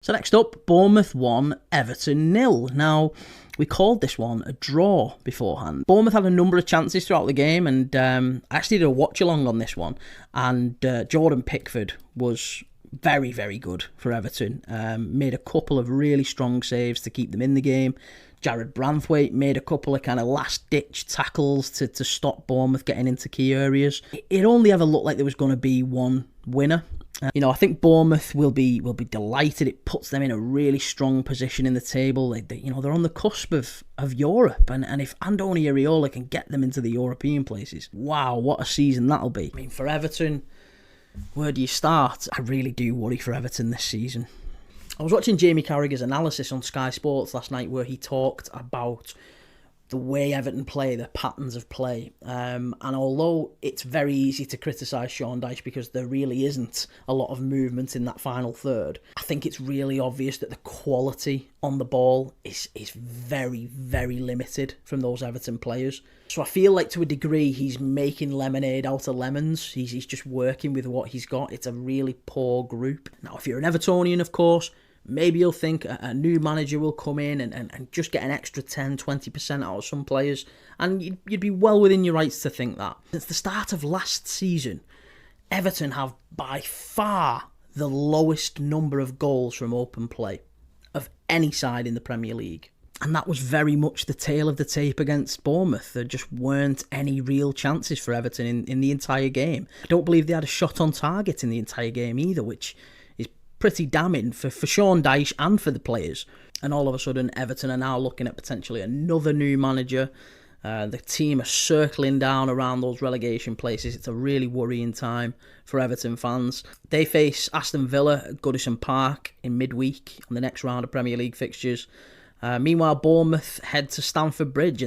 So next up, Bournemouth 1, Everton 0. Now, we called this one a draw beforehand. Bournemouth had a number of chances throughout the game, and I actually did a watch-along on this one, and Jordan Pickford was very, very good for Everton. Made a couple of really strong saves to keep them in the game. Jared Branthwaite made a couple of kind of last-ditch tackles to stop Bournemouth getting into key areas. It only ever looked like there was going to be one winner. I think Bournemouth will be delighted. It puts them in a really strong position in the table. They're on the cusp of Europe, and if Andoni Iraola can get them into the European places, wow, what a season that'll be. I mean, for Everton, where do you start? I really do worry for Everton this season. I was watching Jamie Carragher's analysis on Sky Sports last night, where he talked about the way Everton play, their patterns of play. And although it's very easy to criticise Sean Dyche because there really isn't a lot of movement in that final third, I think it's really obvious that the quality on the ball is very, very limited from those Everton players. So I feel like to a degree he's making lemonade out of lemons. He's just working with what he's got. It's a really poor group. Now, if you're an Evertonian, of course, maybe you'll think a new manager will come in and just get an extra 10-20% out of some players, and you'd be well within your rights to think that. Since the start of last season, Everton have by far the lowest number of goals from open play of any side in the Premier League. And that was very much the tail of the tape against Bournemouth. There just weren't any real chances for Everton in the entire game. I don't believe they had a shot on target in the entire game either, which is pretty damning for Sean Dyche and for the players. And all of a sudden, Everton are now looking at potentially another new manager. The team are circling down around those relegation places. It's a really worrying time for Everton fans. They face Aston Villa at Goodison Park in midweek on the next round of Premier League fixtures. Meanwhile, Bournemouth head to Stamford Bridge.